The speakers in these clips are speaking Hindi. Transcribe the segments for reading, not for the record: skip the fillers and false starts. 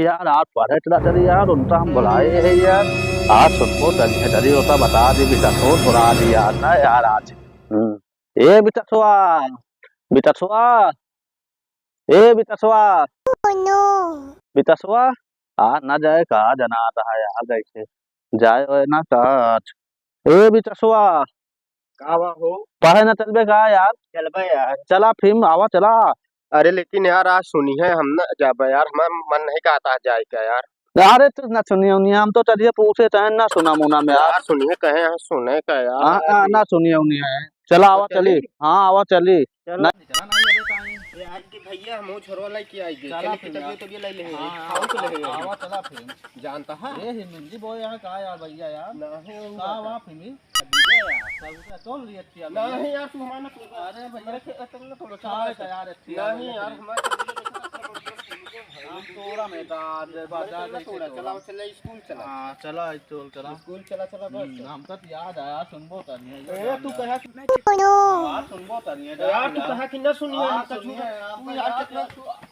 यार आज पढ़े चला चली यार उनका हम बुलाए है यार। आज सुनको चलिए चली होता बता दी बेटा तो थोड़ा दी यार ना यार आज। ए बेटा छुआ बेटा छुआ ए बेटा छुआ नो बेटा छुआ आ ना जाए कहा जना आता है यार कैसे जाए होए ना काच। ए बेटा छुआ कावा हो पढ़े ना चलबे का यार। चलबे यार। चला फिल्म आवा चला। अरे लेकिन यार आज सुनी है हम ना जाबे यार, हमारा मन नहीं कहता जाए क्या यार। अरे तू ना सुनिए उनिए हम तो चलिए पूछे चाहे ना सुना मुना में यार। यार सुनी है कहे यहाँ सुने का यार। हाँ ना सुनिए उनिए चला आवा चली। हाँ आवा चली चलो। नहीं आज की भैया हम छोरवा लेके आएंगे। चला चल फिर तो ये ले ले हाँ, खाओ तो ले आवा चला फिल्म जानता है ये हिंदी बोल यार का यार भैया यार नहीं का वा फिल्म यार चल रही अच्छी नहीं यार तू हमारा अरे भैया तुमने थोड़ा चाय का यार अच्छी नहीं यार हम तोरा में बाजार थोड़ा चला चले स्कूल चला। हाँ चला चल चला स्कूल चला चला बस। हम तक याद आया सुनबो तनी ए तू कहा नो यार सुनबो तनी यार तू कहा कि ना सुनी हाँ, है सुनिए, तू यार यार कितना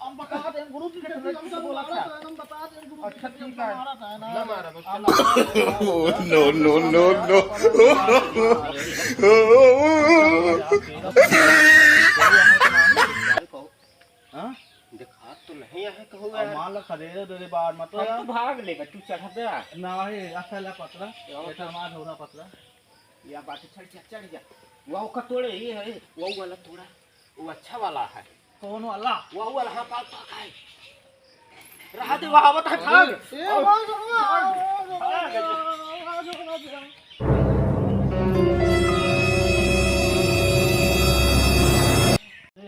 हम बता दें गुरु जी के तुमसे बोला था हम बता दें अच्छा ठीक है ना मारा बस no, no, no, हाँ दिखा तो नहीं है कहू अब मान लो खरीदे दे बार मत अब तू भाग लेगा तू चढ़ दे नहीं असल पतला ऐसा मार होना पतला या बात चढ़ जा। वो का तोड़े ये है वो वाला थोड़ा वो अच्छा वाला है कौन वाला वो वाला हाँ पाल पाल है रहा दे वहाँ बता भाग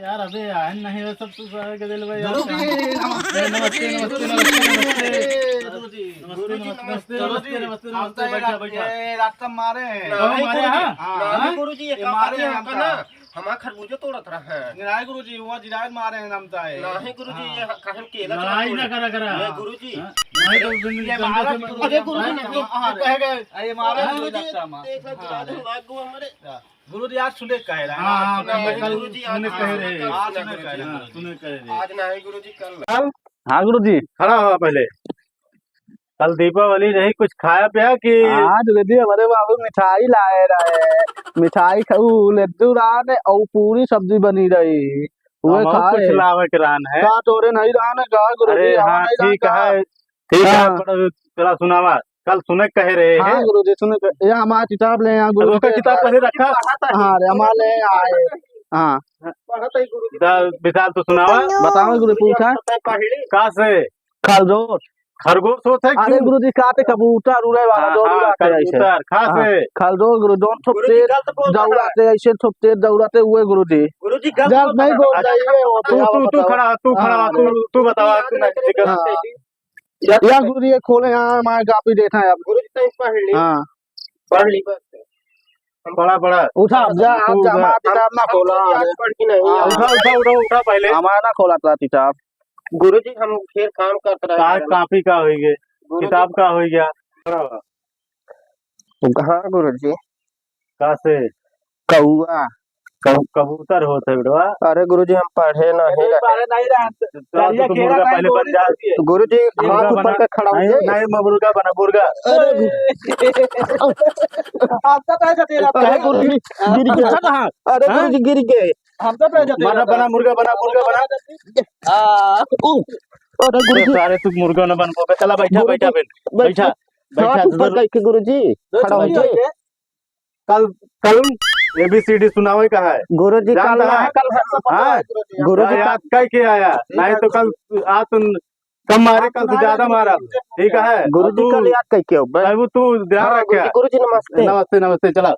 यार अबे आयन नहीं वो सब तू सारे के दिल में यार नमस्ते नमस्ते नमस्ते नमस्ते नमस्ते बैठा बैठा रास्ता मारे नहीं गुरुजी ये मारे हमका ना हमारा खरबूजा तोड़त रहा है निराय गुरुजी हुआ जिरायत मारे हैं नामता है नहीं गुरुजी ये कहन केला लड़ाई ना करा करा ये गुरुजी नहीं तो जिंदगी मारा अरे गुरुजी नहीं कह गए ये मारा गुरुजी गुरुजी देख ले दिला दे लागू हमारे गुरुजी आज सुने कह रहा है हाँ, कल गुरुजी आज सुने कह रहे हैं आज आज सुने कह रहे हैं सुने कह रहे आज नहीं गुरुजी कल हाँ गुरुजी खड़ा हुआ पहले। कल दीपावली नहीं कुछ खाया पिया कि आज गुरुजी हमारे बाबू मिठाई लाए रहे मिठाई खाऊ लड्डू रान और पूरी सब्जी बनी रही वो हम और खाए कुछ लावे किरान है। का तोरे नहीं रहने का गुरुजी अरे हवा हाँ नहीं ठीक रहता। है ठीक है हाँ। पर तेरा सुनावा कल सुने कह रहे हाँ हैं गुरुजी सुने ये हमारा किताब ले यहाँ तो गुरु उसका किताब पहले रखा हाँ रे हमारे आए हाँ पढ़त है गुरुजी विशाल तो सुनावा बताओ गुरु पूछा कहाँ से खरगोश खरगोश होते अरे क्यों गुरुजी काते कबूतर उड़े वाला जो उड़ाते ऐसे कबूतर कहाँ से खरगोश गुरु दोन गुरुजी थोपते गलत बोल रहा है दौड़ाते ऐसे थोपते दौड़ाते हुए गुरुजी गुरुजी जब गलत नहीं बोल बोल रही है वो तू तो तू तू खड़ा तू खड़ा तू बतावा या गुरुजी ये खोले यहाँ हमारे कापी देखा है अब गुरुजी तो पढ़ ली हाँ पढ़ ली बस बड़ा बड़ा उठा अब जा आप जा हमारा किताब ना खोला आज पढ़ के नहीं हाँ, उठा उठा उठा उठा पहले हमारा ना खोला था किताब गुरुजी हम फिर काम करते का रहे कॉपी का हो गए किताब का हो गया हाँ गुरुजी कहाँ से कौआ कबूतर होते बेटवा अरे गुरुजी हम पढ़े नहीं रहे नहीं तो तू मुर्गा पहले बन जा गुरुजी हाथ ऊपर के खड़ा हो नहीं जाइए। नहीं मुर्गा बना मुर्गा आपका पैसा तेरा कहे गुरुजी गिर गया अरे गुरुजी गिर गए हमका पैसा बना बना मुर्गा बना अरे गुरुजी सारे तू मुर्गा न बन पावे चला बैठा बैठा बैठा हाथ ऊपर करके गुरुजी खड़ा हो जाइए। कल कल ABCD सुनावे का है गुरुजी कल जानता है? हाँ गुरुजी याद काय के आया नहीं तो कल आज तुम कम मारे कल से ज्यादा मारा ठीक है गुरुजी कल याद करके तू ध्यान रख गुरुजी नमस्ते नमस्ते नमस्ते चला